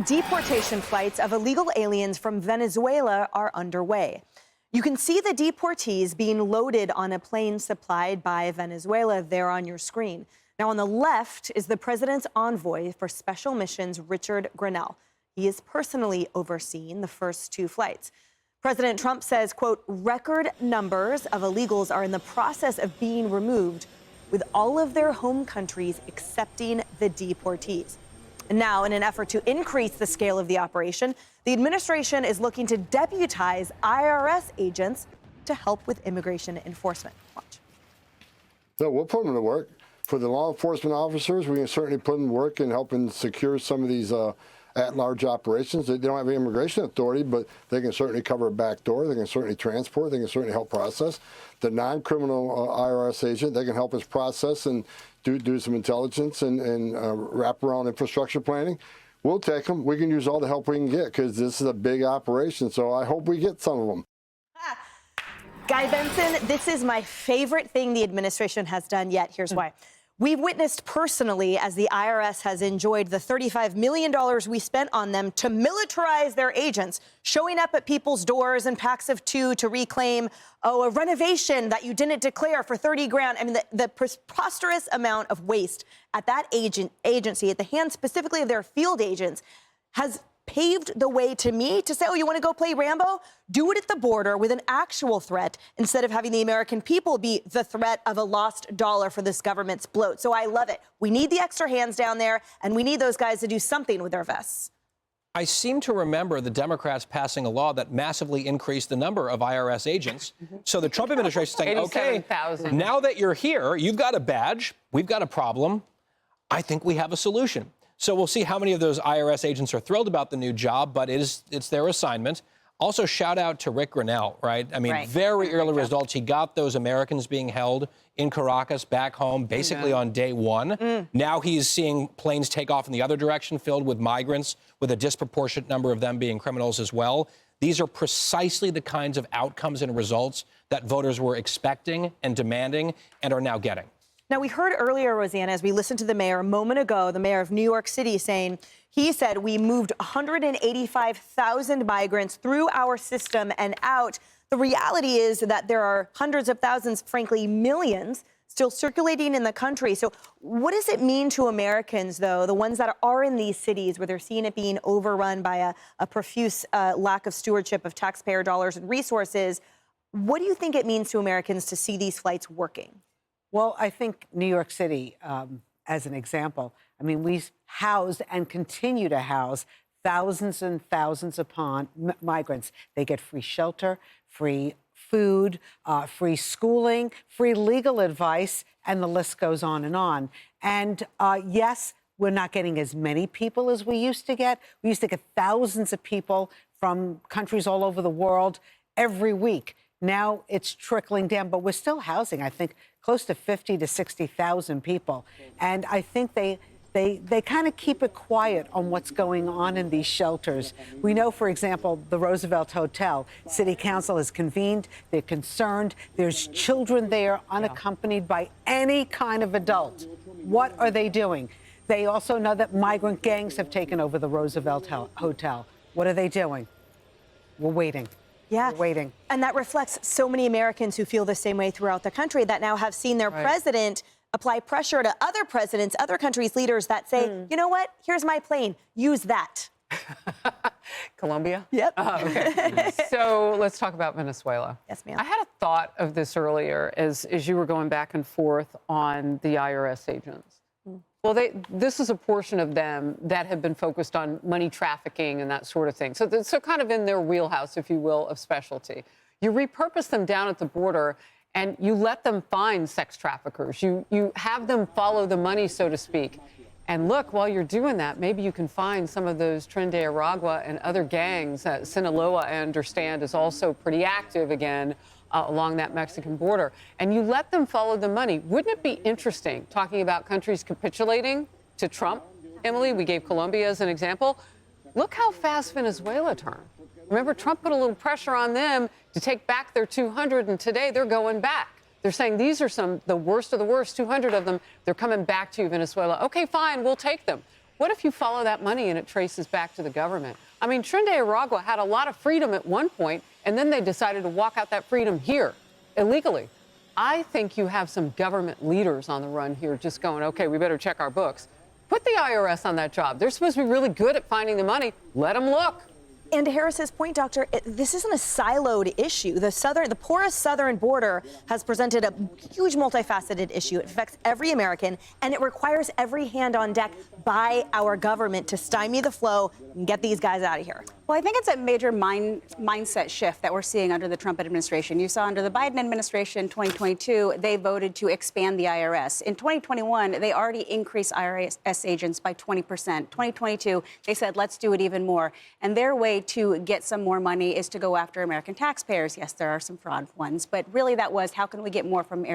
Deportation flights of illegal aliens from Venezuela are underway. You can see the deportees being loaded on a plane supplied by Venezuela there on your screen. Now, on the left is the president's envoy for special missions, Richard Grenell. He is personally overseeing the first two flights. President Trump says, quote, record numbers of illegals are in the process of being removed, with all of their home countries accepting the deportees. And now, in an effort to increase the scale of the operation, the administration is looking to deputize IRS agents to help with immigration enforcement. Watch. No, we'll put them to work. For the law enforcement officers, we can certainly put them to work in helping secure some of these at-large operations. They don't have any immigration authority, but they can certainly cover a back door. They can certainly transport. They can certainly help process. The non-criminal IRS agent, they can help us process and do some intelligence and wrap around infrastructure planning. We'll take them. We can use all the help we can get because this is a big operation. So I hope we get some of them. Guy Benson, this is my favorite thing the administration has done yet. Here's why. We've witnessed personally as the IRS has enjoyed the $35 million we spent on them to militarize their agents, showing up at people's doors in packs of two to reclaim, a renovation that you didn't declare for 30 grand. I mean, the preposterous amount of waste at that agency, at the hands specifically of their field agents, has paved the way to me to say, oh, you want to go play Rambo? Do it at the border with an actual threat instead of having the American people be the threat of a lost dollar for this government's bloat. So I love it. We need the extra hands down there, and we need those guys to do something with their vests. I seem to remember the Democrats passing a law that massively increased the number of IRS agents. So the Trump administration is saying, okay, now that you're here, you've got a badge, we've got a problem. I think we have a solution. So we'll see how many of those IRS agents are thrilled about the new job, but it's their assignment. Also, shout out to Rick Grenell, right? I mean, very early results. He got those Americans being held in Caracas back home basically on day one. Now he's seeing planes take off in the other direction filled with migrants, with a disproportionate number of them being criminals as well. These are precisely the kinds of outcomes and results that voters were expecting and demanding and are now getting. Now, we heard earlier, Rosanna, as we listened to the mayor a moment ago, the mayor of New York City saying, he said we moved 185,000 migrants through our system and out. The reality is that there are hundreds of thousands, frankly, millions, still circulating in the country. So what does it mean to Americans, though, the ones that are in these cities where they're seeing it being overrun by a profuse lack of stewardship of taxpayer dollars and resources? What do you think it means to Americans to see these flights working? Well, I think New York City, as an example, I mean, we housed and continue to house thousands and thousands upon migrants. They get free shelter, free food, free schooling, free legal advice, and the list goes on and on. And yes, we're not getting as many people as we used to get. We used to get thousands of people from countries all over the world every week. Now it's trickling down, but we're still housing, I think, close to 50 to 60,000 people. And I think they kind of keep it quiet on what's going on in these shelters. We know, for example, the Roosevelt Hotel, City Council has convened. They're concerned. There's children there unaccompanied by any kind of adult. What are they doing? They also know that migrant gangs have taken over the Roosevelt Hotel. What are they doing? We're waiting. Yeah, waiting. And that reflects so many Americans who feel the same way throughout the country that now have seen their president apply pressure to other presidents, other countries' leaders that say, you know what, here's my plane, use that. Colombia? Yep. Okay. So let's talk about Venezuela. Yes, ma'am. I had a thought of this earlier as you were going back and forth on the IRS agents. Well, this is a portion of them that have been focused on money trafficking and that sort of thing. So kind of in their wheelhouse, if you will, of specialty. You repurpose them down at the border and you let them find sex traffickers. You have them follow the money, so to speak. And look, while you're doing that, maybe you can find some of those Tren de Aragua and other gangs. Sinaloa, I understand, is also pretty active again along that Mexican border. And you let them follow the money. Wouldn't it be interesting, talking about countries capitulating to Trump? Emily, we gave Colombia as an example. Look how fast Venezuela turned. Remember, Trump put a little pressure on them to take back their 200, and today they're going back. They're saying these are the worst of the worst, 200 of them. They're coming back to you, Venezuela. Okay, fine, we'll take them. What if you follow that money and it traces back to the government? I mean, Trinidad and Tobago had a lot of freedom at one point, and then they decided to walk out that freedom here illegally. I think you have some government leaders on the run here just going, okay, we better check our books. Put the IRS on that job. They're supposed to be really good at finding the money. Let them look. And to Harris's point, Doctor, this isn't a siloed issue. The porous southern border has presented a huge multifaceted issue. It affects every American, and it requires every hand on deck by our government to stymie the flow and get these guys out of here. Well, I think it's a major mindset shift that we're seeing under the Trump administration. You saw under the Biden administration, 2022, they voted to expand the IRS. In 2021, they already increased IRS agents by 20%. 2022, they said, let's do it even more. And their way to get some more money is to go after American taxpayers. Yes, there are some fraud ones, but really that was, how can we get more from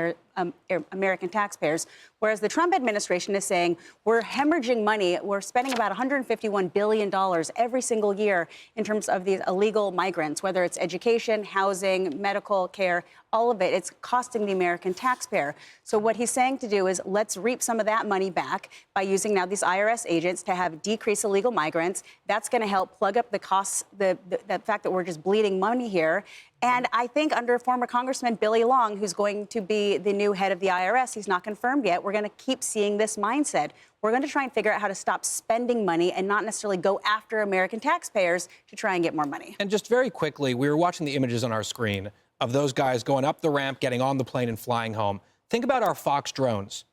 American taxpayers? Whereas the Trump administration is saying, we're hemorrhaging money. We're spending about $151 billion every single year in terms of these illegal migrants, whether it's education, housing, medical care, all of it. It's costing the American taxpayer. So what he's saying to do is let's reap some of that money back by using now these IRS agents to have decrease illegal migrants. That's going to help plug up the costs, the fact that we're just bleeding money here. And I think under former Congressman Billy Long, who's going to be the new head of the IRS, he's not confirmed yet, we're going to keep seeing this mindset. We're going to try and figure out how to stop spending money and not necessarily go after American taxpayers to try and get more money. And just very quickly, we were watching the images on our screen of those guys going up the ramp, getting on the plane and flying home. Think about our Fox drones.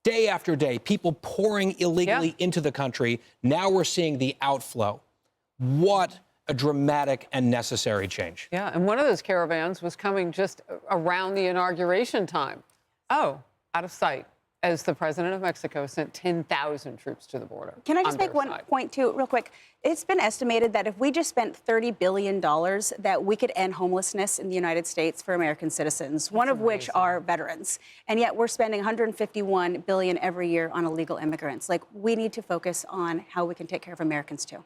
Day after day, people pouring illegally into the country. Now we're seeing the outflow. What a dramatic and necessary change. Yeah, and one of those caravans was coming just around the inauguration time. Oh, out of sight, as the president of Mexico sent 10,000 troops to the border. Can I just make one point, too, real quick? It's been estimated that if we just spent $30 billion, that we could end homelessness in the United States for American citizens, one of which are veterans. And yet we're spending $151 billion every year on illegal immigrants. Like, we need to focus on how we can take care of Americans, too.